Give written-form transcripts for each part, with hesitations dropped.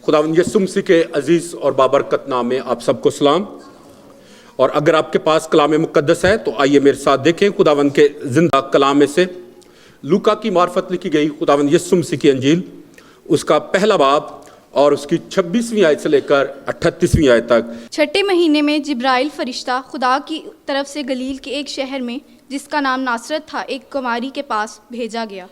خداوند یسوع مسیح کے عزیز اور بابرکت نام میں آپ سب کو سلام. اور اگر آپ کے پاس کلام مقدس ہے تو آئیے میرے ساتھ دیکھیں خداوند کے زندہ کلام میں سے لوکا کی معرفت لکھی گئی خداوند یسوع مسیح کی انجیل، اس کا پہلا باب اور اس کی 26ویں آیت سے لے کر 38ویں آیت تک. چھٹے مہینے میں جبرائیل فرشتہ خدا کی طرف سے گلیل کے ایک شہر میں جس کا نام ناصرت تھا ایک کماری کے پاس بھیجا گیا،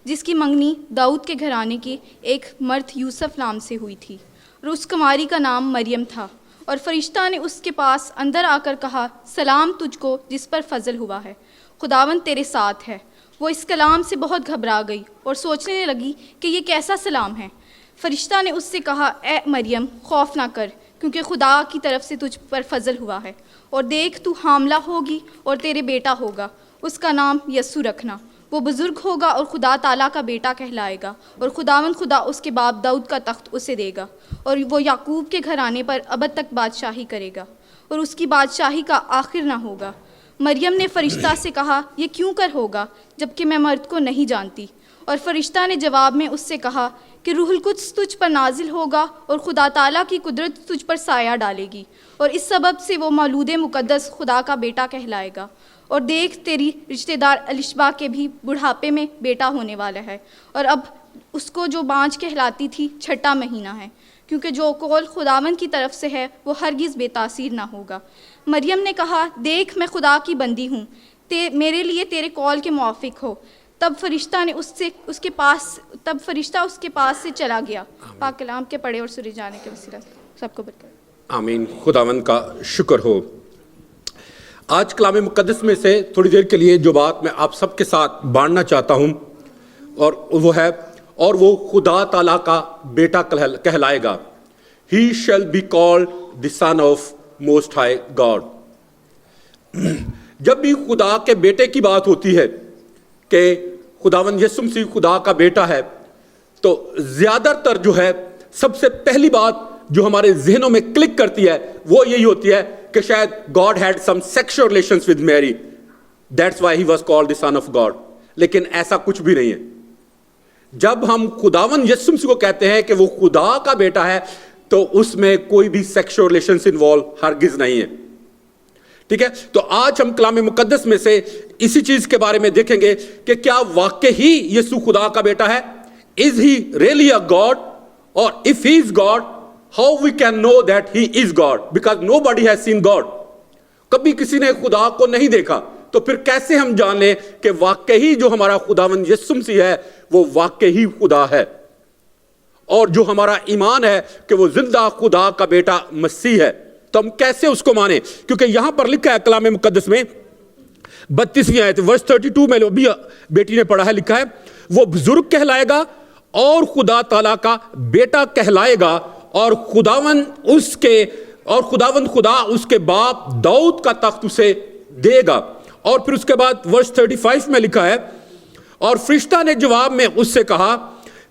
جس کی منگنی داؤد کے گھرانے کی ایک مرد یوسف نام سے ہوئی تھی، اور اس کماری کا نام مریم تھا. اور فرشتہ نے اس کے پاس اندر آ کر کہا، سلام تجھ کو جس پر فضل ہوا ہے، خداوند تیرے ساتھ ہے. وہ اس کلام سے بہت گھبرا گئی اور سوچنے لگی کہ یہ کیسا سلام ہے. فرشتہ نے اس سے کہا، اے مریم خوف نہ کر، کیونکہ خدا کی طرف سے تجھ پر فضل ہوا ہے. اور دیکھ تو حاملہ ہوگی اور تیرے بیٹا ہوگا، اس کا نام یسوع رکھنا. وہ بزرگ ہوگا اور خدا تعالیٰ کا بیٹا کہلائے گا، اور خداوند خدا اس کے باپ داؤد کا تخت اسے دے گا، اور وہ یعقوب کے گھرانے پر ابد تک بادشاہی کرے گا، اور اس کی بادشاہی کا آخر نہ ہوگا. مریم نے فرشتہ سے کہا، یہ کیوں کر ہوگا جبکہ میں مرد کو نہیں جانتی؟ اور فرشتہ نے جواب میں اس سے کہا کہ روح القدس تجھ پر نازل ہوگا اور خدا تعالیٰ کی قدرت تجھ پر سایہ ڈالے گی، اور اس سبب سے وہ مولود مقدس خدا کا بیٹا کہلائے گا. اور دیکھ تیری رشتہ دار الشبا کے بھی بڑھاپے میں بیٹا ہونے والا ہے، اور اب اس کو جو بانجھ کہلاتی تھی 6واں مہینہ ہے، کیونکہ جو قول خداوند کی طرف سے ہے وہ ہرگز بے تاثیر نہ ہوگا. مریم نے کہا، دیکھ میں خدا کی بندی ہوں، میرے لیے تیرے قول کے موافق ہو. تب فرشتہ اس کے پاس سے چلا گیا. پاک کلام کے پڑھے اور سنے جانے کے وسیلہ سب کو برکت. آمین. خداوند کا شکر ہو. آج کلام مقدس میں سے تھوڑی دیر کے لیے جو بات میں آپ سب کے ساتھ بانٹنا چاہتا ہوں اور وہ ہے، اور وہ خدا تعالیٰ کا بیٹا کہلائے گا. He shall be called the son of most high God. جب بھی خدا کے بیٹے کی بات ہوتی ہے کہ خداوند یسوع مسیح خدا کا بیٹا ہے، تو زیادہ تر جو ہے سب سے پہلی بات جو ہمارے ذہنوں میں کلک کرتی ہے وہ یہی ہوتی ہے کہ شاید God had some sexual relations with Mary. That's why he was called the son of God. لیکن ایسا کچھ بھی نہیں ہے. جب ہم خداوند یسوع مسیح کو کہتے ہیں کہ وہ خدا کا بیٹا ہے تو اس میں کوئی بھی سیکشل ریلیشنز انوالو ہرگز نہیں ہے. ٹھیک ہے، تو آج ہم کلام مقدس میں سے اسی چیز کے بارے میں دیکھیں گے کہ کیا واقعی یسوع خدا کا بیٹا ہے. Is he really a God? Or if he is God, how we can know that he is God? Because nobody has seen God. کبھی کسی نے خدا کو نہیں دیکھا، تو پھر کیسے ہم جان لیں کہ واقعی جو ہمارا خداوند یسوع مسیح ہے وہ واقعی خدا ہے، اور جو ہمارا ایمان ہے کہ وہ زندہ خدا کا بیٹا مسیح ہے، تو ہم کیسے اس کو مانیں؟ کیونکہ یہاں پر لکھا ہے کلام مقدس میں 32ویں آیت ورس 32 میں بھی بیٹی نے پڑھا ہے، لکھا ہے وہ بزرگ کہلائے گا اور خدا تعالیٰ کا بیٹا کہلائے گا، اور خداوند خدا اس کے باپ داؤد کا تخت اسے دے گا. اور پھر اس کے بعد ورس 35 میں لکھا ہے، اور فرشتہ نے جواب میں اس سے کہا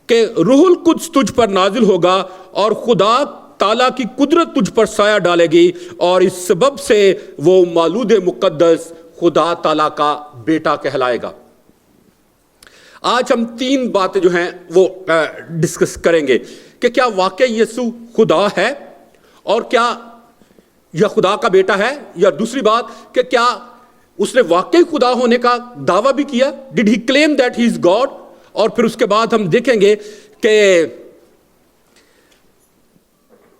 کہ روح القدس تجھ پر نازل ہوگا اور خدا تعالیٰ کی قدرت تجھ پر سایہ ڈالے گی، اور اس سبب سے وہ مولود مقدس خدا تعالیٰ کا بیٹا کہلائے گا. آج ہم 3 باتیں جو ہیں وہ ڈسکس کریں گے کہ کیا واقعی یسوع خدا ہے، اور کیا یہ خدا کا بیٹا ہے، یا دوسری بات کہ کیا اس نے واقعی خدا ہونے کا دعویٰ بھی کیا، did he claim that he is God. اور پھر اس کے بعد ہم دیکھیں گے کہ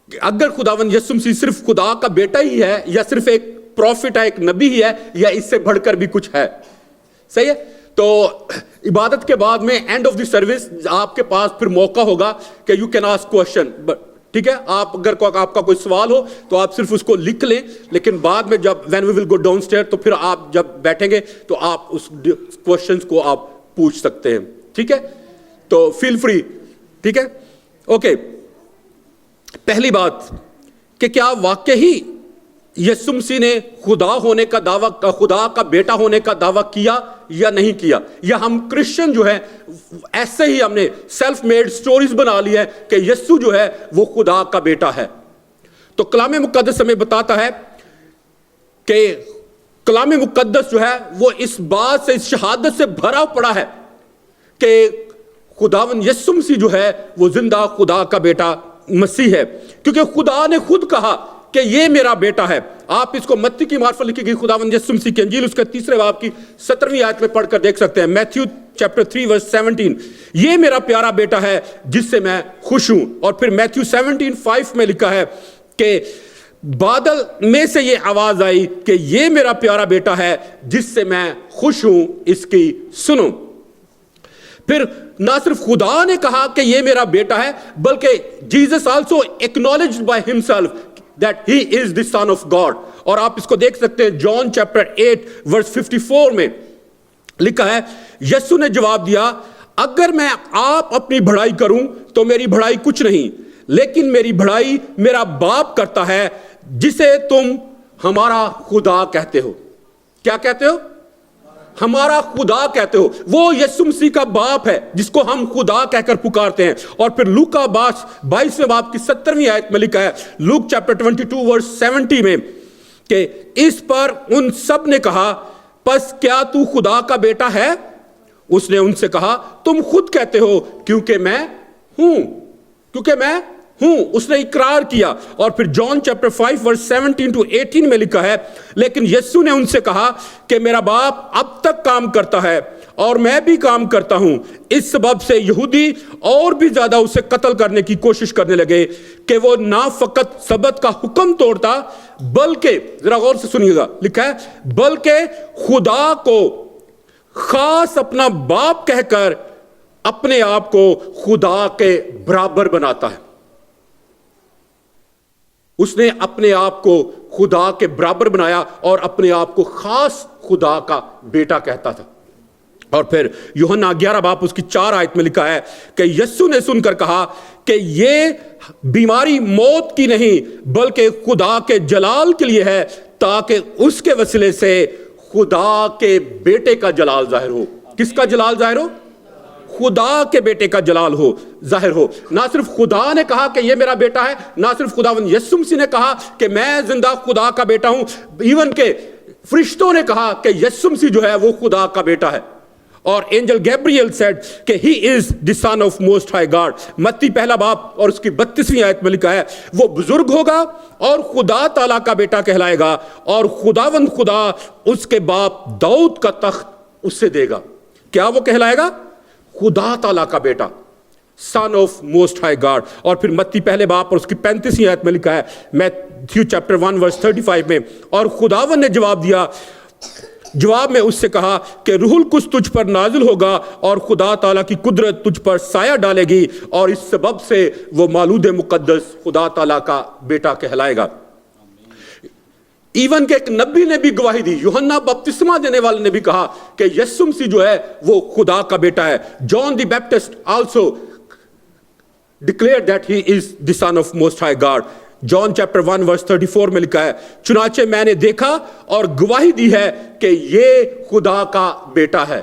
اگر خداوند یسوع مسیح صرف خدا کا بیٹا ہی ہے، یا صرف ایک پروفٹ ہے، ایک نبی ہی ہے، یا اس سے بڑھ کر بھی کچھ ہے. صحیح ہے. تو عبادت کے بعد میں اینڈ آف دی سروس آپ کے پاس پھر موقع ہوگا کہ یو کین آسک کوشچن. ٹھیک ہے، اگر آپ کا کوئی سوال ہو تو آپ صرف اس کو لکھ لیں، لیکن بعد میں جب when we will go down stair تو پھر آپ جب بیٹھیں گے تو آپ اس کوشچنس کو آپ پوچھ سکتے ہیں. ٹھیک ہے، تو فیل فری. ٹھیک ہے، اوکے. پہلی بات کہ کیا واقعی یسوع مسیح نے خدا ہونے کا دعویٰ، خدا کا بیٹا ہونے کا دعویٰ کیا یا نہیں کیا، یا ہم کرسچن جو ہے ایسے ہی ہم نے سیلف میڈ سٹوریز بنا لی ہے کہ یسوع جو ہے وہ خدا کا بیٹا ہے. تو کلام مقدس ہمیں بتاتا ہے کہ کلام مقدس جو ہے وہ اس بات سے، اس شہادت سے بھرا پڑا ہے کہ خداوند یسوع مسیح جو ہے وہ زندہ خدا کا بیٹا مسیح ہے، کیونکہ خدا نے خود کہا کہ یہ میرا بیٹا ہے۔ آپ اس کو متی کی معرفت لکھی گئی خداوند یسوع مسیح کی انجیل اس کے 3 باب کی 17ویں آیت میں پڑھ کر دیکھ سکتے ہیں، میتھیو چیپٹر 3 ورس 17، یہ میرا پیارا بیٹا ہے جس سے میں خوش ہوں۔ اور پھر میتھیو 17:5 میں لکھا ہے کہ بادل میں سے یہ آواز آئی کہ یہ میرا پیارا بیٹا ہے جس سے میں خوش ہوں، اس کی سنو۔ پھر نہ صرف خدا نے کہا کہ یہ میرا بیٹا ہے، بلکہ Jesus also acknowledged by himself that he is the son of God۔ اور آپ اس کو دیکھ سکتے ہیں جان چیپٹر 8 ورس 54 میں لکھا ہے، یسوع نے جواب دیا، اگر میں آپ اپنی بڑائی کروں تو میری بڑائی کچھ نہیں، لیکن میری بڑائی میرا باپ کرتا ہے جسے تم ہمارا خدا کہتے ہو۔ کیا کہتے ہو؟ ہمارا خدا کہتے ہو۔ وہ یسوع مسیح کا باپ ہے جس کو ہم خدا کہہ کر پکارتے ہیں۔ اور پھر لوکا 22 باب کی 17ویں آیت میں لکھا ہے، لوک چیپٹر 22 ورس 70 میں، کہ اس پر ان سب نے کہا، پس کیا تو خدا کا بیٹا ہے؟ اس نے ان سے کہا، تم خود کہتے ہو کیونکہ میں ہوں، کیونکہ میں ہوں۔ اس نے اقرار کیا۔ اور پھر جان چیپٹر 5 ورس 17-18 میں لکھا ہے، لیکن یسوع نے ان سے کہا کہ میرا باپ اب تک کام کرتا ہے اور میں بھی کام کرتا ہوں۔ اس سبب سے یہودی اور بھی زیادہ اسے قتل کرنے کی کوشش کرنے لگے کہ وہ نہ فقط سبت کا حکم توڑتا بلکہ، ذرا غور سے سنیے گا، لکھا ہے بلکہ خدا کو خاص اپنا باپ کہہ کر اپنے آپ کو خدا کے برابر بناتا ہے۔ اس نے اپنے آپ کو خدا کے برابر بنایا اور اپنے آپ کو خاص خدا کا بیٹا کہتا تھا۔ اور پھر یوحنا 11 باب اس کی 4 آیت میں لکھا ہے کہ یسوع نے سن کر کہا کہ یہ بیماری موت کی نہیں بلکہ خدا کے جلال کے لیے ہے، تاکہ اس کے وسیلے سے خدا کے بیٹے کا جلال ظاہر ہو۔ کس کا جلال ظاہر ہو؟ خدا کے بیٹے کا جلال ہو، ظاہر ہو۔ نہ صرف خدا نے کہا کہ یہ میرا بیٹا ہے، نہ صرف خداوند یسوع مسیح نے کہا کہ میں زندہ خدا کا بیٹا ہوں، ایون کہ فرشتوں نے کہا کہ یسوع مسیح جو ہے وہ خدا کا بیٹا ہے۔ اور اینجل گیبریل سیڈ کہ ہی از دی سن آف موسٹ ہائی گاڈ۔ متی 1 باب اور اس کی 32ویں آیت میں لکھا ہے، وہ بزرگ ہوگا اور خدا تعالیٰ کا بیٹا کہلائے گا، اور خداوند خدا اس کے باپ داؤد کا تخت اس سے دے گا۔ کیا وہ کہلائے گا؟ خدا تعالیٰ کا بیٹا، سن آف موسٹ ہائی گاڈ۔ اور پھر متی 1 باب اور اس کی 35ویں آیت میں لکھا ہے، میتھیو چیپٹر 1 ورس 35 میں، اور خداوند نے جواب میں اس سے کہا کہ روح القدس تجھ پر نازل ہوگا اور خدا تعالیٰ کی قدرت تجھ پر سایہ ڈالے گی، اور اس سبب سے وہ مولود مقدس خدا تعالیٰ کا بیٹا کہلائے گا۔ ایون کہ ایک نبی نے بھی گواہی دی، یوحنا بپتسمہ دینے والے نے بھی کہا کہ یسوع مسیح جو ہے وہ خدا کا بیٹا ہے۔ John the Baptist also declared that he is the son of most high God۔ John chapter 1 verse 34 میں لکھا ہے، چنانچہ میں نے دیکھا اور گواہی دی ہے کہ یہ خدا کا بیٹا ہے۔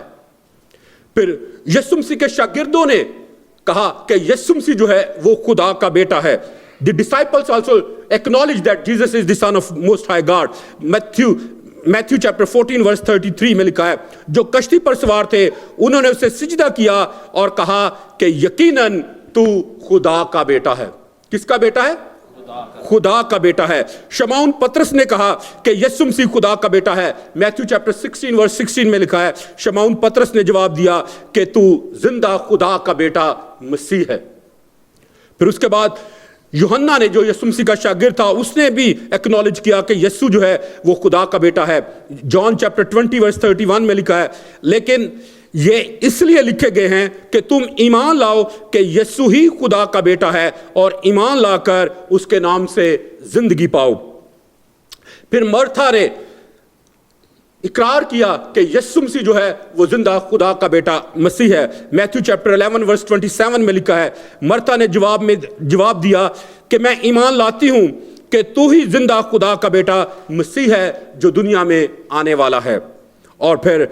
پھر یسوع مسیح کے شاگردوں نے کہا کہ یسوع مسیح جو ہے وہ خدا کا بیٹا ہے۔ The disciples also acknowledged that Jesus is the son of most high God۔ Matthew chapter 14 verse 33 میں لکھا ہے، جو کشتی پر سوار تھے انہوں نے اسے سجدہ کیا اور کہا کہ یقیناً تو خدا کا بیٹا ہے۔ کس کا بیٹا ہے؟ خدا کا بیٹا ہے۔ شمعون پترس نے کہا کہ یسوع مسیح خدا کا بیٹا ہے۔ میتھیو چیپٹر 16 ورس 16 میں لکھا ہے، شمعون پترس نے جواب دیا کہ تو زندہ خدا کا بیٹا مسیح ہے۔ پھر اس کے بعد یوحنا نے جو یسوع مسیح کا شاگرد تھا اس نے بھی ایکنالج کیا کہ یسوع جو ہے وہ خدا کا بیٹا ہے۔ جان چیپٹر 20 ورس 31 میں لکھا ہے، لیکن یہ اس لیے لکھے گئے ہیں کہ تم ایمان لاؤ کہ یسوع ہی خدا کا بیٹا ہے، اور ایمان لا کر اس کے نام سے زندگی پاؤ۔ پھر مرتھا نے اقرار کیا کہ یسوع مسیح جو ہے وہ زندہ خدا کا بیٹا مسیح ہے۔ میتھیو چیپٹر 11 ورس 27 میں لکھا ہے، مرتھا نے جواب دیا کہ میں ایمان لاتی ہوں کہ تو ہی زندہ خدا کا بیٹا مسیح ہے جو دنیا میں آنے والا ہے۔ اور پھر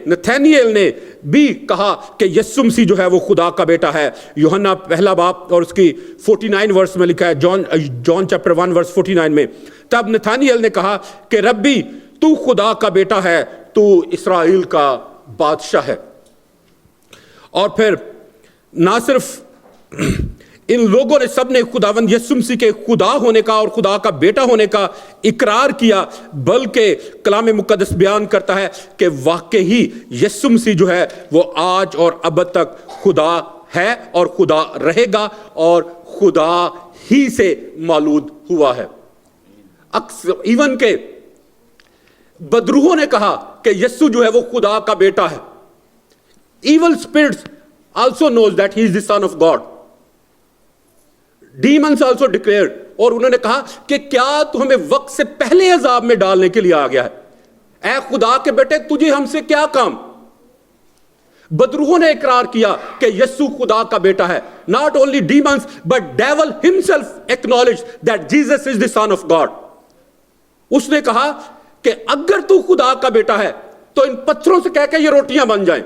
نتھانیل نے بھی کہا کہ یسوع مسیح جو ہے وہ خدا کا بیٹا ہے۔ یوحنا 1 باب اور اس کی 49 ورس میں لکھا ہے، جان چیپٹر 1 ورس 49 میں، تب نتھانیل نے کہا کہ ربی تو خدا کا بیٹا ہے, تو اسرائیل کا بادشاہ ہے. اور پھر نہ صرف ان لوگوں نے سب نے خداوند یسوع مسیح کے خدا ہونے کا اور خدا کا بیٹا ہونے کا اقرار کیا, بلکہ کلام مقدس بیان کرتا ہے کہ واقعی یسوع مسیح جو ہے وہ آج اور اب تک خدا ہے اور خدا رہے گا اور خدا ہی سے مولود ہوا ہے. ایون کہ بدروحوں نے کہا کہ یسوع جو ہے وہ خدا کا بیٹا ہے. Evil spirits also knows that he is the son of God. Demons also declared, اور انہوں نے کہا کہ کیا تو ہمیں وقت سے پہلے عذاب میں ڈالنے کے لیے آ گیا ہے؟ اے خدا کے بیٹے تجھے ہم سے کیا کام؟ بدروحوں نے اقرار کیا کہ یسوع خدا کا بیٹا ہے. Not only demons but devil himself acknowledged that Jesus is the son of God. اس نے کہا کہ اگر تو خدا کا بیٹا ہے تو ان پتھروں سے کہہ کے یہ روٹیاں بن جائیں.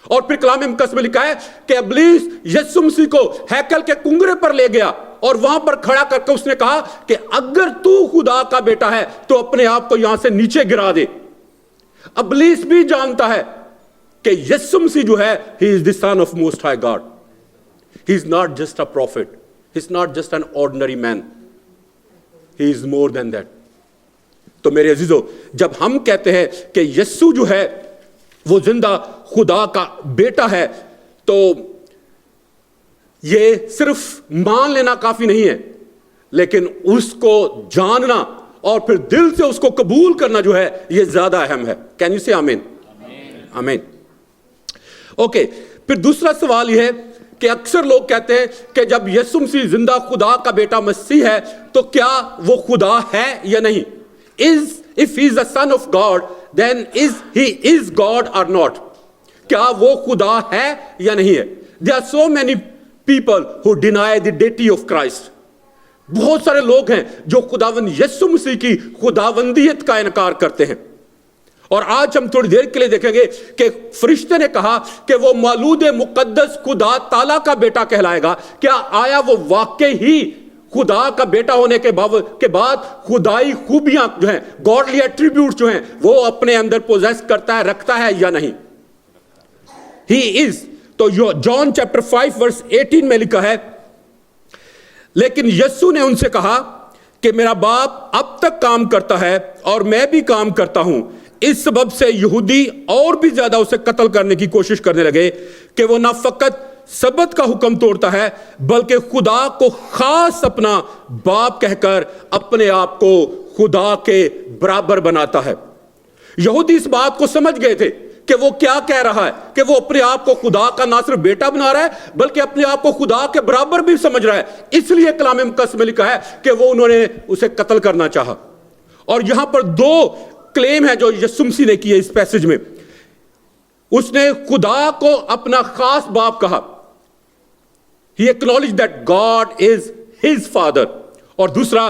اور پھر کلام مقدس میں لکھا ہے کہ ابلیس یسوع مسیح کو ہیکل کے کنگرے پر لے گیا اور وہاں پر کھڑا کر کے اس نے کہا کہ اگر تو خدا کا بیٹا ہے تو اپنے آپ کو یہاں سے نیچے گرا دے. ابلیس بھی جانتا ہے کہ یسوع مسیح جو ہے he is the son of most high God. He is not just a prophet. He is not just an ordinary man. He is more than that. تو میرے عزیزو, جب ہم کہتے ہیں کہ یسوع جو ہے وہ زندہ خدا کا بیٹا ہے تو یہ صرف مان لینا کافی نہیں ہے, لیکن اس کو جاننا اور پھر دل سے اس کو قبول کرنا جو ہے یہ زیادہ اہم ہے. کین یو سے آمین؟ آمین. اوکے, پھر دوسرا سوال یہ ہے کہ اکثر لوگ کہتے ہیں کہ جب یسوع مسیح زندہ خدا کا بیٹا مسیح ہے تو کیا وہ خدا ہے یا نہیں؟ If he is the son of God, then he is God or not? کیا وہ خدا ہے یا نہیں ہے؟ There are so many people who deny the deity of Christ. بہت سارے لوگ ہیں جو خداوند یسوع مسیح کی خداوندیت کا انکار کرتے ہیں. اور آج ہم تھوڑی دیر کے لیے دیکھیں گے کہ فرشتے نے کہا کہ وہ مولود مقدس خدا تعالیٰ کا بیٹا کہلائے گا. کیا آیا وہ واقعی ہی خدا کا بیٹا ہونے کے بعد خدائی خوبیاں جو ہیں, گاڈلی ایٹریبیوٹ جو ہیں, وہ اپنے اندر پوزیس کرتا ہے, رکھتا ہے یا نہیں؟ He is. تو جان چیپٹر 5 ورس 18 میں لکھا ہے, لیکن یسوع نے ان سے کہا کہ میرا باپ اب تک کام کرتا ہے اور میں بھی کام کرتا ہوں. اس سبب سے یہودی اور بھی زیادہ اسے قتل کرنے کی کوشش کرنے لگے کہ وہ نہ فقط سبت کا حکم توڑتا ہے بلکہ خدا کو خاص اپنا باپ کہہ کر اپنے آپ کو خدا کے برابر بناتا ہے. یہودی اس بات کو سمجھ گئے تھے کہ وہ کیا کہہ رہا ہے, کہ وہ اپنے آپ کو خدا کا نہ صرف بیٹا بنا رہا ہے بلکہ اپنے آپ کو خدا کے برابر بھی سمجھ رہا ہے. اس لیے کلام مقدس میں لکھا ہے کہ وہ انہوں نے اسے قتل کرنا چاہا. اور یہاں پر دو کلیم ہے جو یسوع مسیح نے کیے اس پیسج میں. اس نے خدا کو اپنا خاص باپ کہا. He acknowledged that God is his father. اور دوسرا,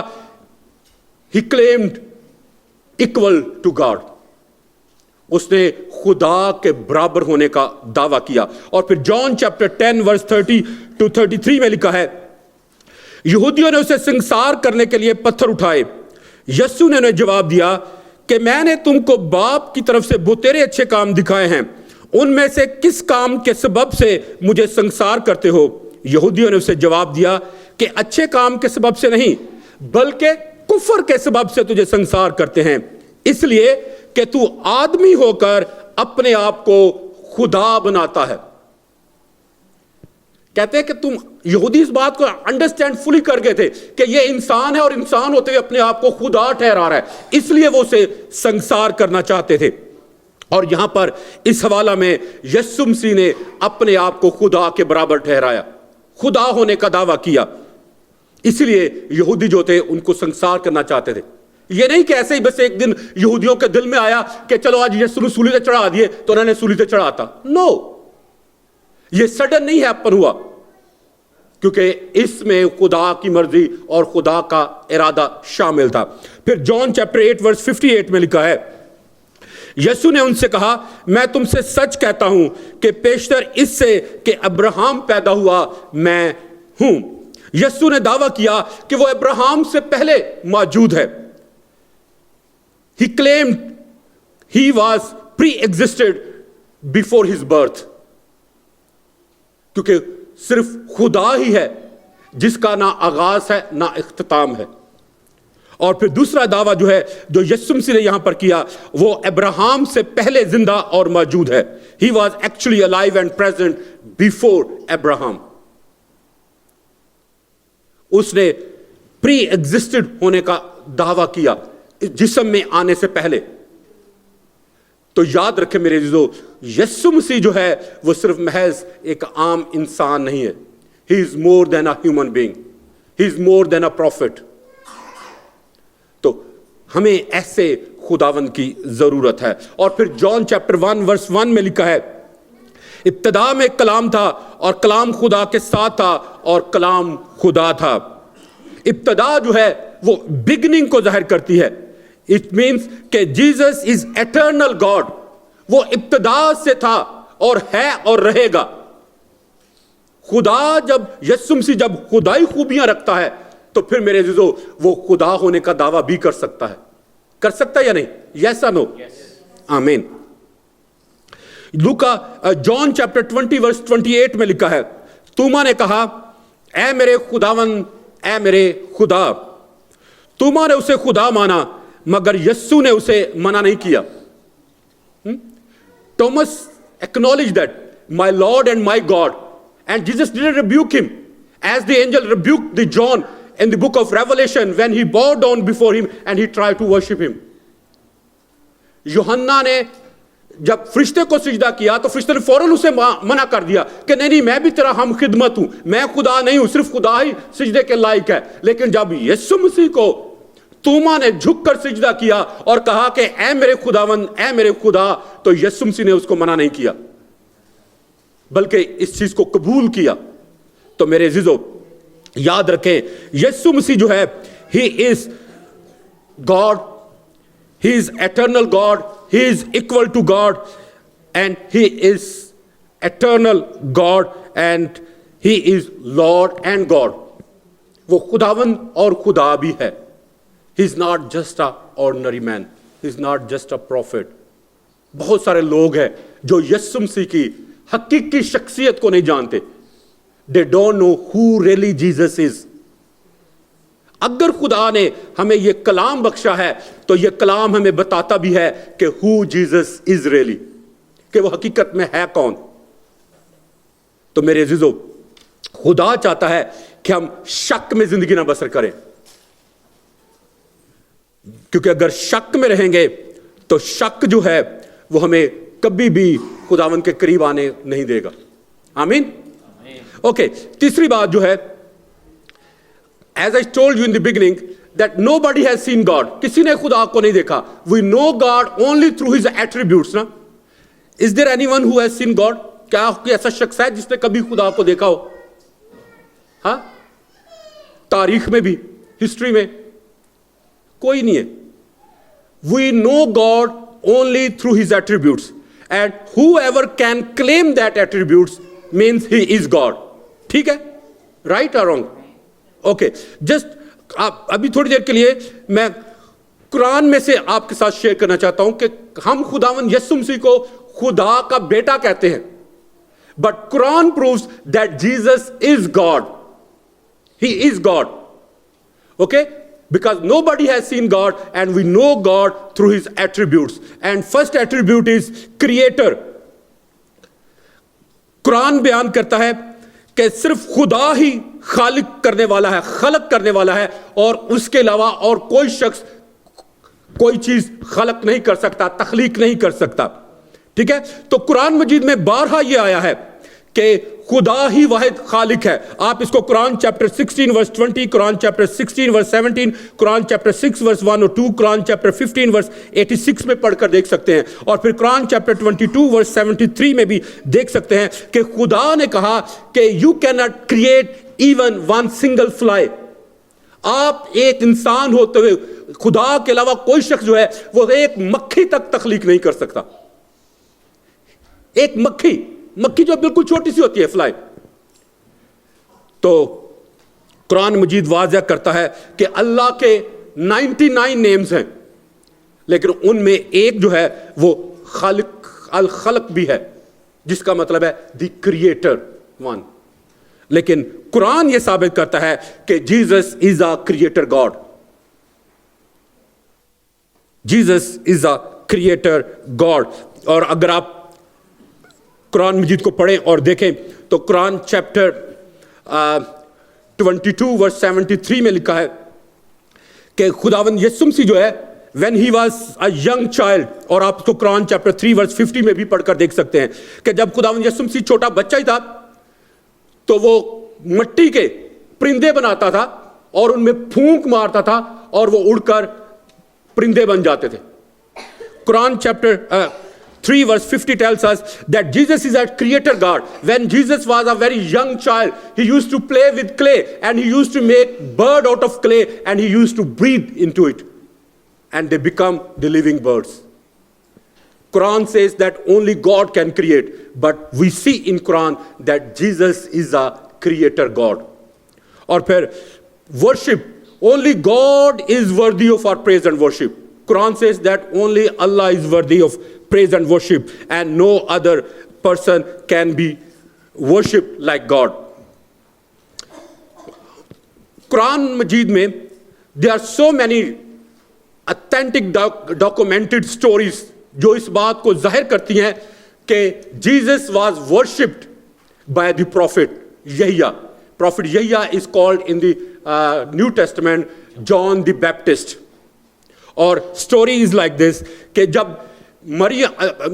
he claimed equal to God. اس نے خدا کے برابر ہونے کا دعویٰ کیا. اور پھر جان چیپٹر 10 ورس 30 to 33 میں لکھا ہے, یہودیوں نے اسے سنسار کرنے کے لیے پتھر اٹھائے. یسوع نے انہیں جواب دیا کہ میں نے تم کو باپ کی طرف سے بتیرے اچھے کام دکھائے ہیں, ان میں سے کس کام کے سبب سے مجھے سنسار کرتے ہو؟ یہودیوں نے اسے جواب دیا کہ اچھے کام کے سبب سے نہیں بلکہ کفر کے سبب سے تجھے سنسار کرتے ہیں, اس لیے کہ تو آدمی ہو کر اپنے آپ کو خدا بناتا ہے. کہتے ہیں کہ تم یہودی اس بات کو انڈرسٹینڈ فلی کر گئے تھے کہ یہ انسان ہے اور انسان ہوتے ہوئے اپنے آپ کو خدا ٹھہرا رہا ہے, اس لیے وہ اسے سنسار کرنا چاہتے تھے. اور یہاں پر اس حوالہ میں یسوع مسیح نے اپنے آپ کو خدا کے برابر ٹھہرایا, خدا ہونے کا دعویٰ کیا. اس لیے یہودی جو تھے ان کو سنسار کرنا چاہتے تھے. یہ نہیں کہ ایسے ہی بس ایک دن یہودیوں کے دل میں آیا کہ چلو آج یسوع نے سولی پہ چڑھا دیے تو انہوں نے سولی پہ چڑھاتا. نو, یہ سڈن نہیں ہیپن ہوا, کیونکہ اس میں خدا کی مرضی اور خدا کا ارادہ شامل تھا. پھر جان چیپٹر 8 ورس 58 میں لکھا ہے, یسوع نے ان سے کہا میں تم سے سچ کہتا ہوں کہ پیشتر اس سے کہ ابراہم پیدا ہوا میں ہوں. یسوع نے دعویٰ کیا کہ وہ ابراہم سے پہلے موجود ہے. He claimed he was pre-existed before his birth. کیونکہ صرف خدا ہی ہے جس کا نہ آغاز ہے نہ اختتام ہے. اور پھر دوسرا دعویٰ جو ہے جو یسوع مسیح نے یہاں پر کیا وہ ابراہم سے پہلے زندہ اور موجود ہے. He was actually alive and present before Abraham. اس نے پری ایگزسٹڈ ہونے کا دعویٰ کیا اس جسم میں آنے سے پہلے. تو یاد رکھیں میرے عزیزو, یسوع مسیح جو ہے وہ صرف محض ایک عام انسان نہیں ہے. He is more than a human being. He is more than a prophet. تو ہمیں ایسے خداوند کی ضرورت ہے. اور پھر جان چیپٹر 1 ورس 1 میں لکھا ہے, ابتدا میں کلام تھا اور کلام خدا کے ساتھ تھا اور کلام خدا تھا. ابتدا جو ہے وہ بگننگ کو ظاہر کرتی ہے. اٹ مینس کہ جیسس از ایٹرنل گاڈ. وہ ابتدا سے تھا اور ہے اور رہے گا. خدا جب یسوع مسیح جب خدائی خوبیاں رکھتا ہے تو پھر میرے عزیزو وہ خدا ہونے کا دعویٰ بھی کر سکتا ہے. کر سکتا ہے یا نہیں؟ یس اور نو؟ آمین. لوکا جان چیپٹر 20 ورس 28 میں لکھا ہے, توما نے کہا اے میرے خداوند اے میرے خدا. توما نے اسے خدا مانا مگر یسوع نے اسے منع نہیں کیا. Thomas acknowledged that my Lord and my God, and Jesus didn't rebuke him as the angel rebuked the John in the book of Revelation when he bowed down before him and he tried to worship him. یوحنا نے جب فرشتے کو سجدہ کیا تو فرشتے نے فوراً اسے منع کر دیا کہ نہیں میں بھی تیرا ہم خدمت ہوں, میں خدا نہیں ہوں, صرف خدا ہی سجدے کے لائق ہے. لیکن جب یسوع مسیح کو توما نے جھک کر سجدہ کیا اور کہا کہ اے میرے خداوند اے میرے خدا, تو یسوع مسیح نے اس کو منع نہیں کیا بلکہ اس چیز کو قبول کیا. تو میرے عزیزو یاد رکھیں یسوع مسیح جو ہے he is God, he is eternal God, he is equal to God and he is eternal God and he is Lord and God. وہ خداوند اور خدا بھی ہے. He is not just an ordinary man. He is not just a prophet. بہت سارے لوگ ہیں جو یسوع مسیح کی حقیقی شخصیت کو نہیں جانتے. They don't know who really Jesus is. اگر خدا نے ہمیں یہ کلام بخشا ہے تو یہ کلام ہمیں بتاتا بھی ہے کہ who Jesus is really, کہ وہ حقیقت میں ہے کون. تو میرے عزیزو خدا چاہتا ہے کہ ہم شک میں زندگی نہ بسر کریں, کیونکہ اگر شک میں رہیں گے تو شک جو ہے وہ ہمیں کبھی بھی خداوند کے قریب آنے نہیں دے گا. آمین. اوکے, تیسری بات جو ہے, as I told you in the beginning that nobody has seen God. کسی نے خدا کو نہیں دیکھا. We know God only through his attributes. نا, is there anyone who has seen God? کیا کوئی ایسا شخص ہے جس نے کبھی خدا کو دیکھا ہو؟ ہاں, تاریخ میں بھی, ہسٹری میں کوئی نہیں ہے. We know God only through his attributes, and whoever can claim that attributes means he is God. ٹھیک ہے, right or wrong? Okay, just ابھی تھوڑی دیر کے لیے میں قرآن میں سے آپ کے ساتھ شیئر کرنا چاہتا ہوں کہ ہم خداوند یسوع مسیح کو خدا کا بیٹا کہتے ہیں, but Quran proves that Jesus is God. He is God. Okay? Because nobody has seen God and we know God through his attributes. And first attribute is creator. قرآن بیان کرتا ہے کہ صرف خدا ہی خالق کرنے والا ہے, خلق کرنے والا ہے, اور اس کے علاوہ اور کوئی شخص کوئی چیز خلق نہیں کر سکتا, تخلیق نہیں کر سکتا. ٹھیک ہے, تو قرآن مجید میں بارہا یہ آیا ہے کہ خدا ہی واحد خالق ہے. آپ اس کو قرآن چیپٹر 16 ورس 20, قرآن چیپٹر 16 ورس 17, قرآن چیپٹر 6 ورس 1 اور 2, قرآن چیپٹر 15 ورس 86 میں پڑھ کر دیکھ سکتے ہیں. اور پھر قرآن چیپٹر 22 ورس 73 میں بھی دیکھ سکتے ہیں کہ خدا نے کہا کہ you can not create even one single fly. آپ ایک انسان ہوتے ہوئے خدا کے علاوہ کوئی شخص جو ہے وہ ایک مکھی تک تخلیق نہیں کر سکتا. ایک مکھی جو بالکل چھوٹی سی ہوتی ہے, فلائی. تو قرآن مجید واضح کرتا ہے کہ اللہ کے 99 نیمز ہیں, لیکن ان میں ایک جو ہے وہ خالق الخلق بھی ہے، جس کا مطلب ہے دی کریٹر ون. لیکن قرآن یہ ثابت کرتا ہے کہ Jesus is a creator God. Jesus is a creator God. اور اگر آپ قرآن مجید کو پڑھیں اور دیکھیں تو قرآن چیپٹر 22 ورس 73 میں لکھا ہے کہ خداوند یسوع مسیح جو ہے when he was a young child، اور آپ اس کو قرآن چیپٹر 3 ورس 50 میں بھی پڑھ کر دیکھ سکتے ہیں کہ جب خداوند یسوع مسیح چھوٹا بچہ ہی تھا تو وہ مٹی کے پرندے بناتا تھا اور ان میں پھونک مارتا تھا اور وہ اڑ کر پرندے بن جاتے تھے. قرآن chapter 3 verse 50 tells us that Jesus is a creator God. When Jesus was a very young child, he used to play with clay and he used to make bird out of clay and he used to breathe into it and they become the living birds. Quran says that only God can create, but we see in Quran that Jesus is a creator God. اور پھر worship, only God is worthy of our praise and worship. Quran says that only Allah is worthy of praise and worship and no other person can be worshipped like God. Quran Majid mein there are so many authentic documented stories جو اس بات کو ظاہر کرتی ہیں کہ Jesus was worshipped by the prophet Yahya. Prophet Yahya is called in the New Testament John the Baptist. اور story is like this کہ جب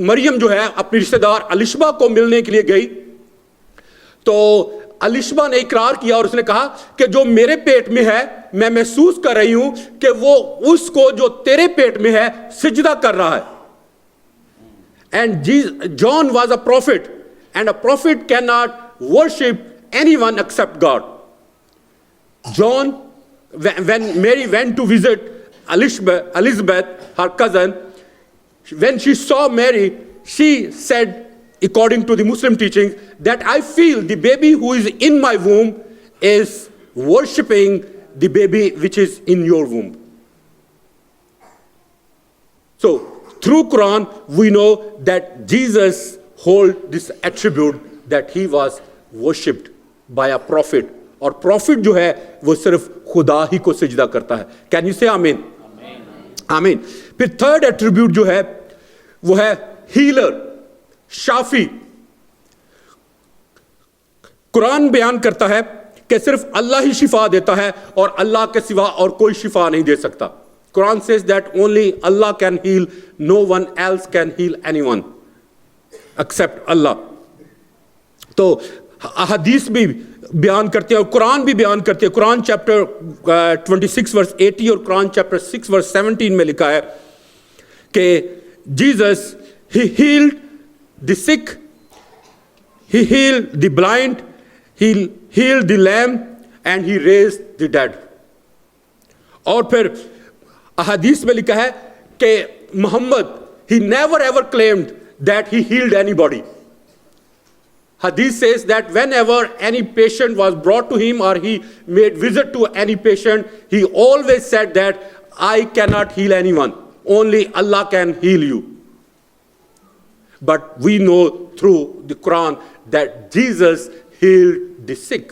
مریم جو ہے اپنی رشتہ دار الشبہ کو ملنے کے لیے گئی تو الشبہ نے اقرار کیا اور اس نے کہا کہ جو میرے پیٹ میں ہے میں محسوس کر رہی ہوں کہ وہ اس کو جو تیرے پیٹ میں ہے سجدہ کر رہا ہے. And John was a prophet and a prophet cannot worship anyone except God. John, when Mary went to visit Elizabeth, her cousin, when she saw Mary, she said, according to the Muslim teachings, that I feel the baby who is in my womb is worshipping the baby which is in your womb. So, through Quran, we know that Jesus holds this attribute that he was worshipped by a prophet. اور prophet جو ہے وہ صرف خدا ہی کو سجدہ کرتا ہے. Can you say Amen? Amen. پھر third attribute جو ہے وہ ہے healer, شافی. قرآن بیان کرتا ہے کہ صرف اللہ ہی شفا دیتا ہے اور اللہ کے سوا اور کوئی شفا نہیں دے سکتا. Quran says that only Allah can heal, no one else can heal anyone except Allah. تو حدیث بھی بیان کرتے ہیں اور قرآن بھی بیان کرتے ہیں. قرآن چیپٹر 26 ورس 80 اور قرآن چیپٹر 6 ورس 17 میں لکھا ہے کہ Jesus, he healed the sick, he healed the blind, he healed the lame and he raised the dead. اور پھر احادیث میں لکھا ہے کہ محمد he never ever claimed that he healed anybody. Hadith says that whenever any patient was brought to him or he made visit to any patient, he always said that I cannot heal anyone, only Allah can heal you. But we know through the Quran that Jesus healed the sick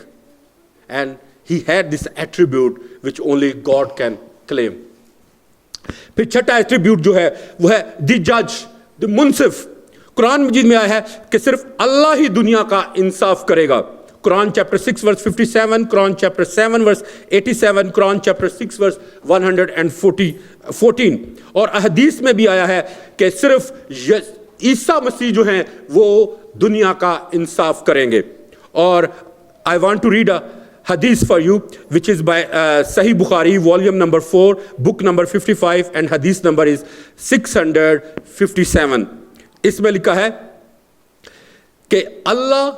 and he had this attribute which only God can claim. پھر چھٹا attribute جو ہے وہ ہے دی جج, دی منصف. قرآن مجید میں آیا ہے کہ صرف اللہ ہی دنیا کا انصاف کرے گا. قرآن چیپٹر 6 ورس 57, قرآن چیپٹر 7 ورس 87, قرآن چیپٹر 6 ورس 114. اور احادیث میں بھی آیا ہے کہ صرف عیسیٰ مسیح جو ہیں وہ دنیا کا انصاف کریں گے. اور I want to read a hadith for you which is by Sahih Bukhari, volume number 4, book number 55 and hadith number is 657. اس میں لکھا ہے کہ اللہ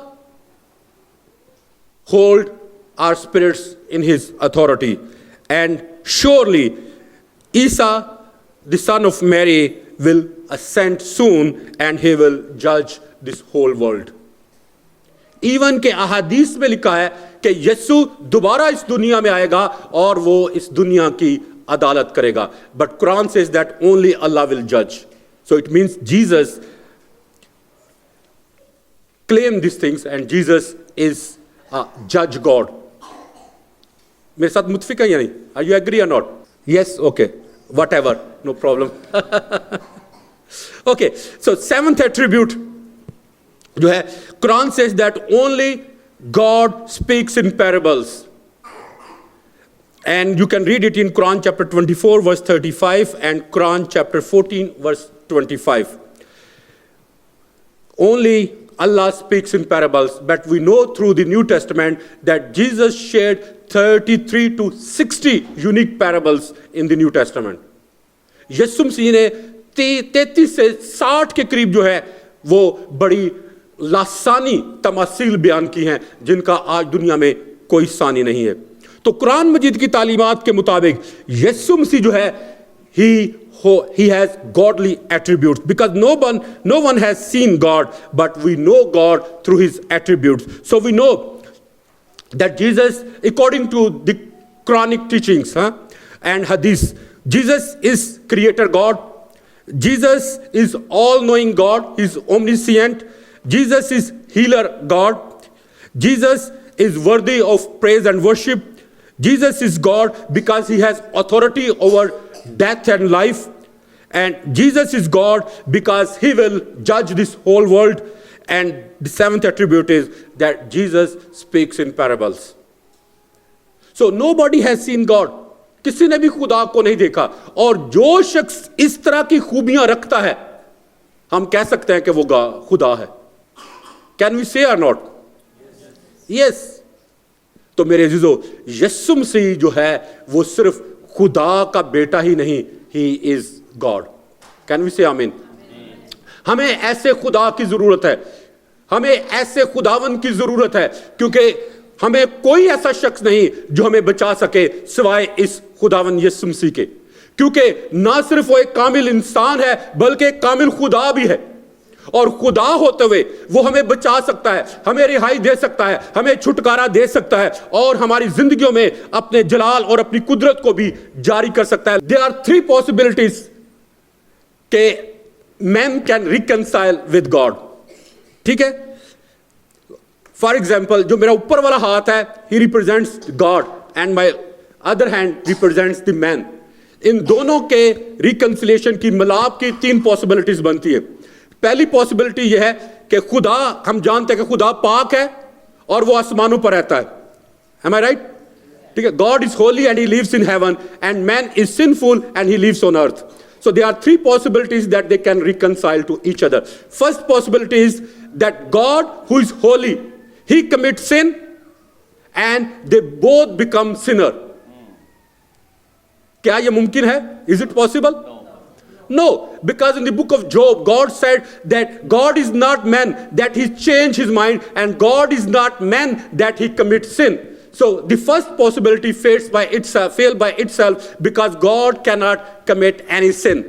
hold our spirits in his authority and surely Isa the son of Mary will ascend soon and he will judge this whole world. Even کہ احادیث میں لکھا ہے کہ یسوع دوبارہ اس دنیا میں آئے گا اور وہ اس دنیا کی عدالت کرے گا. But Quran says that only Allah will judge. So it means Jesus claimed these things and Jesus is a judge God. میرے ساتھ متفق ہے یا نہیں؟ Are you agree or not? Yes, okay, whatever, no problem. Okay, so seventh attribute جو ہے, Quran says that only God speaks in parables. And you can read it in Quran chapter 24 verse 35 and Quran chapter 14 verse 25. Only Allah speaks in parables, but we know through the New Testament that Jesus shared 33 to 60 unique parables in the New Testament. یسوع مسیح نے 33 سے 60 کے قریب جو ہے وہ بڑی لاسانی تماثیل بیان کی ہیں جن کا آج دنیا میں کوئی ثانی نہیں ہے. تو قرآن مجید کی تعلیمات کے مطابق یسوع مسیح جو ہے he has godly attributes because no one has seen God, but we know God through his attributes. So we know that Jesus, according to the Quranic teachings and hadith, Jesus is creator God. Jesus is all-knowing God. He is omniscient. Jesus is healer God. Jesus is worthy of praise and worship. Jesus is God because he has authority over death and life. And Jesus is God because he will judge this whole world. And the seventh attribute is that Jesus speaks in parables. So nobody has seen God. کسی نے بھی خدا کو نہیں دیکھا. اور جو شخص اس طرح کی خوبیاں رکھتا ہے ہم کہہ سکتے ہیں کہ وہ خدا ہے. Can we say or not? Yes. تو میرے عزیزو, یسوع مسیح جو ہے وہ صرف خدا کا بیٹا ہی نہیں, he is God. Can we say amen? ہمیں ایسے خدا کی ضرورت ہے, ہمیں ایسے خداوند کی ضرورت ہے, کیونکہ ہمیں کوئی ایسا شخص نہیں جو ہمیں بچا سکے سوائے اس خداوند یسوع مسیح کے, کیونکہ نہ صرف وہ ایک کامل انسان ہے بلکہ ایک کامل خدا بھی ہے. اور خدا ہوتے ہوئے وہ ہمیں بچا سکتا ہے, ہمیں رہائی دے سکتا ہے, ہمیں چھٹکارا دے سکتا ہے اور ہماری زندگیوں میں اپنے جلال اور اپنی قدرت کو بھی جاری کر سکتا ہے. There are 3 possibilities کہ man can reconcile with God. ٹھیک ہے, فار ایگزامپل جو میرا اوپر والا ہاتھ ہے he represents God and my other hand represents the man. ان دونوں کے ریکنسلیشن کی ملاپ کی 3 possibilities بنتی ہے. پہلی پاسبلٹی یہ ہے کہ خدا, ہم جانتے ہیں کہ خدا پاک ہے اور وہ آسمانوں پر رہتا ہے. Am I right? ٹھیک ہے, God is holy and he lives in heaven and man is sinful and he lives on earth. So there are 3 possibilities that they can reconcile to each other. First possibility is that God who is holy, he commits sin and they both become sinner. کیا یہ ممکن ہے؟ Is it possible? No, because in the book of Job, God said that God is not man that he change his mind and God is not man that he commits sin. So the first possibility fails by itself because God cannot commit any sin.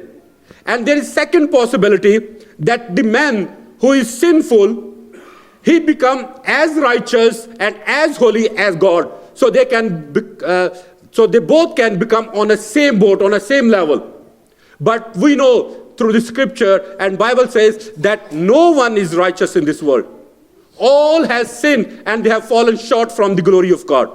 And there is second possibility that the man who is sinful, he become as righteous and as holy as God. So they both can become on the same boat, on the same level. But we know through the scripture and Bible says that no one is righteous in this world. All has sinned and they have fallen short from the glory of God.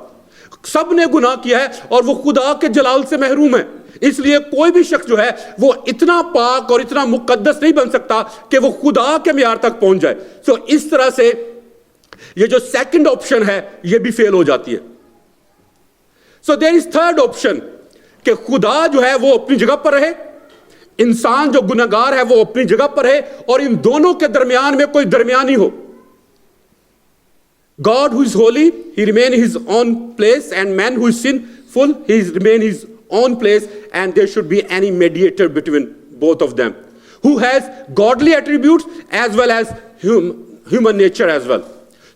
سب نے گناہ کیا ہے اور وہ خدا کے جلال سے محروم ہے. اس لیے کوئی بھی شخص جو ہے وہ اتنا پاک اور اتنا مقدس نہیں بن سکتا کہ وہ خدا کے معیار تک پہنچ جائے. سو اس طرح سے یہ جو سیکنڈ آپشن ہے یہ بھی فیل ہو جاتی ہے. سو دیر از تھرڈ آپشن کہ خدا جو ہے وہ اپنی جگہ پر رہے, انسان جو گناہگار ہے وہ اپنی جگہ پر ہے اور ان دونوں کے درمیان میں کوئی درمیانی ہو. God who is holy, he remain his own place, and man who is sinful, he remain his own place, and there should be any mediator between both of them who has godly attributes as well as human nature as well.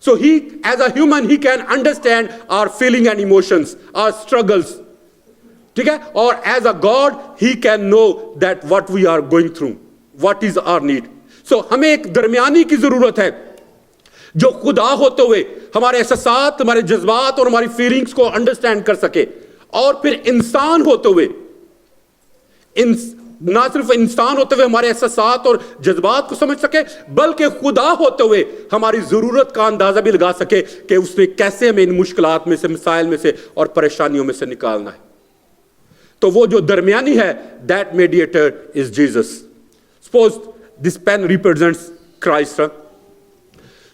So he, as a human, he can understand our feeling and emotions, our struggles. ٹھیک ہے, اور as a God he can know that what we are going through, what is our need. So ہمیں ایک درمیانی کی ضرورت ہے جو خدا ہوتے ہوئے ہمارے احساسات, ہمارے جذبات اور ہماری فیلنگس کو انڈرسٹینڈ کر سکے, اور پھر انسان ہوتے ہوئے نہ صرف انسان ہوتے ہوئے ہمارے احساسات اور جذبات کو سمجھ سکے بلکہ خدا ہوتے ہوئے ہماری ضرورت کا اندازہ بھی لگا سکے کہ اس نے کیسے ہمیں ان مشکلات میں سے، مسائل میں سے اور پریشانیوں میں سے نکالنا ہے. تو وہ جو درمیانی ہے، that mediator is Jesus. Suppose this pen represents Christ.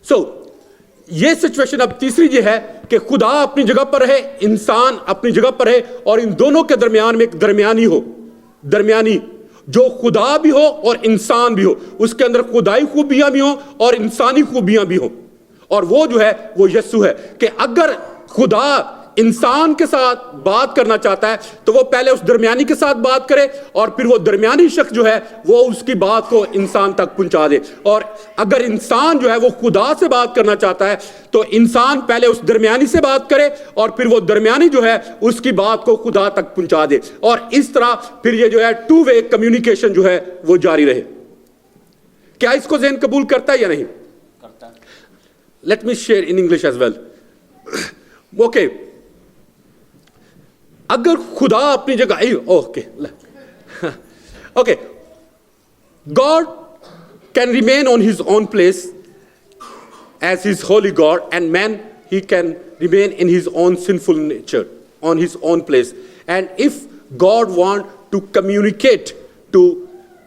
So یہ سچویشن اب تیسری یہ ہے کہ خدا اپنی جگہ پر رہے، انسان اپنی جگہ پر رہے، اور ان دونوں کے درمیان میں ایک درمیانی ہو، درمیانی جو خدا بھی ہو اور انسان بھی ہو، اس کے اندر خدائی خوبیاں بھی ہوں اور انسانی خوبیاں بھی ہوں. اور وہ جو ہے وہ یسوع ہے کہ اگر خدا انسان کے ساتھ بات کرنا چاہتا ہے تو وہ پہلے اس درمیانی کے ساتھ بات کرے اور پھر وہ درمیانی شخص جو ہے وہ اس کی بات کو انسان تک پہنچا دے. اور اگر انسان جو ہے وہ خدا سے بات کرنا چاہتا ہے تو انسان پہلے اس درمیانی سے بات کرے اور پھر وہ درمیانی جو ہے اس کی بات کو خدا تک پہنچا دے. اور اس طرح پھر یہ جو ہے ٹو وے کمیونیکیشن جو ہے وہ جاری رہے. کیا اس کو ذہن قبول کرتا ہے یا نہیں؟ کرتا ہے. Let me share in English as well. Okay, اگر خدا اپنی جگہ okay God can remain on his own place as his holy God, and man, he can remain in his own sinful nature, on his own place. And if God want to communicate to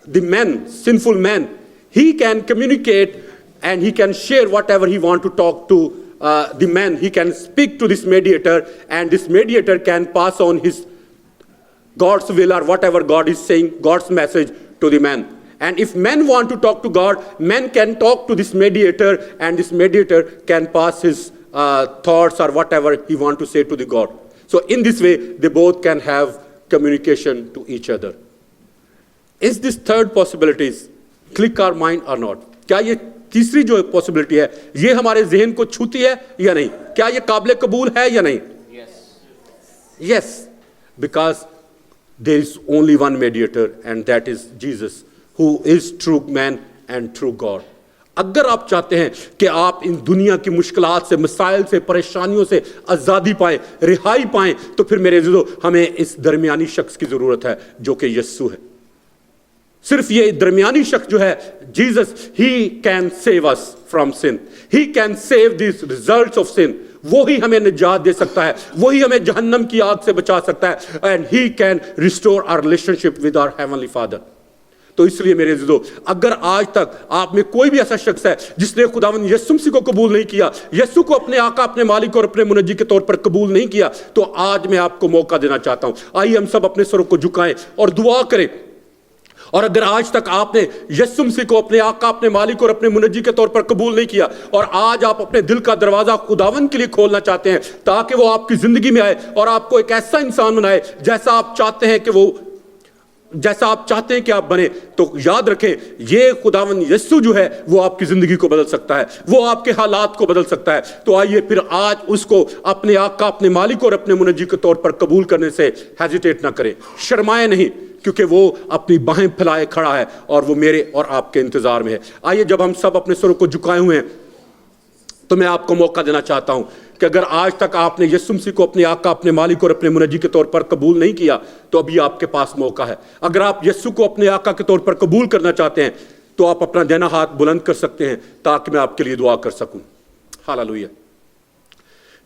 the men, sinful men, he can communicate and he can share whatever he want to talk to the man. He can speak to this mediator, and this mediator can pass on his God's will or whatever God is saying, God's message to the man. And if men want to talk to God, men can talk to this mediator, and this mediator can pass his thoughts or whatever he want to say to the God. So in this way, they both can have communication to each other. Is this third possibilities click our mind or not? کیا یہ تیسری جو possibility ہے یہ ہمارے ذہن کو چھوتی ہے یا نہیں؟ کیا یہ قابل قبول ہے یا نہیں؟ Yes, because there is only one mediator, and that is Jesus, who is true man and true God. اگر آپ چاہتے ہیں کہ آپ ان دنیا کی مشکلات سے، مسائل سے، پریشانیوں سے آزادی پائیں، رہائی پائیں، تو پھر میرے عزیزو ہمیں اس درمیانی شخص کی ضرورت ہے جو کہ یسوع ہے. صرف یہ درمیانی شخص جو ہے Jesus, he can save us from sin, he can save these results of sin. وہی ہمیں نجات دے سکتا ہے، وہی ہمیں جہنم کی آگ سے بچا سکتا ہے. And he can restore our relationship with our heavenly father. تو اس لیے میرے عزیزو، اگر آج تک آپ میں کوئی بھی ایسا شخص ہے جس نے خداوند یسوع مسیح کو قبول نہیں کیا، یسوع کو اپنے آقا، اپنے مالک اور اپنے منجی کے طور پر قبول نہیں کیا، تو آج میں آپ کو موقع دینا چاہتا ہوں. آئیے ہم سب اپنے سروں کو جھکائیں اور دعا کریں. اور اگر آج تک آپ نے یسوع مسیح کو اپنے آقا، اپنے مالک اور اپنے منجی کے طور پر قبول نہیں کیا، اور آج آپ اپنے دل کا دروازہ خداوند کے لیے کھولنا چاہتے ہیں تاکہ وہ آپ کی زندگی میں آئے اور آپ کو ایک ایسا انسان بنائے جیسا آپ چاہتے ہیں کہ آپ بنے، تو یاد رکھیں یہ خداوند یسوع جو ہے وہ آپ کی زندگی کو بدل سکتا ہے، وہ آپ کے حالات کو بدل سکتا ہے. تو آئیے پھر آج اس کو اپنے آقا، اپنے مالک اور اپنے منجی کے طور پر قبول کرنے سے ہیزیٹیٹ نہ کریں، شرمائے نہیں، کیونکہ وہ اپنی باہیں پھیلائے کھڑا ہے اور وہ میرے اور آپ کے انتظار میں ہے. آئیے جب ہم سب اپنے سروں کو جھکائے ہوئے ہیں تو میں آپ کو موقع دینا چاہتا ہوں کہ اگر آج تک آپ نے یسوع مسیح کو اپنے آقا، اپنے مالک اور اپنے منجی کے طور پر قبول نہیں کیا تو ابھی آپ کے پاس موقع ہے. اگر آپ یسوع کو اپنے آقا کے طور پر قبول کرنا چاہتے ہیں تو آپ اپنا دائنا ہاتھ بلند کر سکتے ہیں تاکہ میں آپ کے لیے دعا کر سکوں. Hallelujah.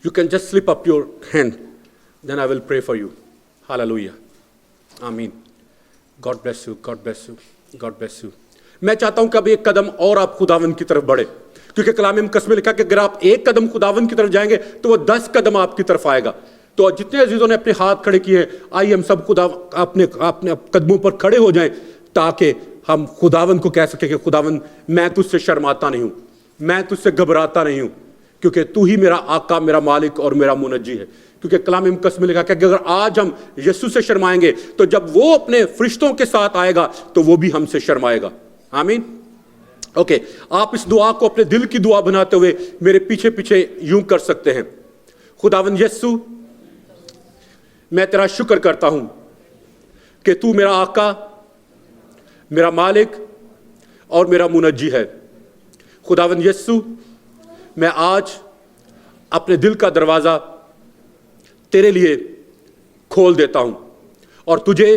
You can just slip up your hand, then I will pray for you. Hallelujah. Amen. God bless you. God bless you. God bless you. میں چاہتا ہوں کہ اب ایک قدم اور آپ خداوند کی طرف بڑھے، کیونکہ کلام مقدس میں لکھا کہ اگر آپ ایک قدم خداوند کی طرف جائیں گے تو وہ 10 قدم آپ کی طرف آئے گا. تو جتنے عزیزوں نے اپنے ہاتھ کھڑے کیے ہیں، آئیے ہم سب خدا اپنے قدموں پر کھڑے ہو جائیں تاکہ ہم خداوند کو کہہ سکیں کہ خداوند میں تجھ سے شرماتا نہیں ہوں، میں تجھ سے گھبراتا نہیں ہوں، کیونکہ تو ہی میرا آقا، میرا مالک اور میرا منجی ہے. کیونکہ کلام مقدس میں لکھا کہ اگر آج ہم یسوع سے شرمائیں گے تو جب وہ اپنے فرشتوں کے ساتھ آئے گا تو وہ بھی ہم سے شرمائے گا. آمین. اوکے، آپ اس دعا کو اپنے دل کی دعا بناتے ہوئے میرے پیچھے پیچھے یوں کر سکتے ہیں. خداوند یسوع، میں تیرا شکر کرتا ہوں کہ تو میرا آقا، میرا مالک اور میرا منجی ہے. خداوند یسوع، میں آج اپنے دل کا دروازہ تیرے لیے کھول دیتا ہوں اور تجھے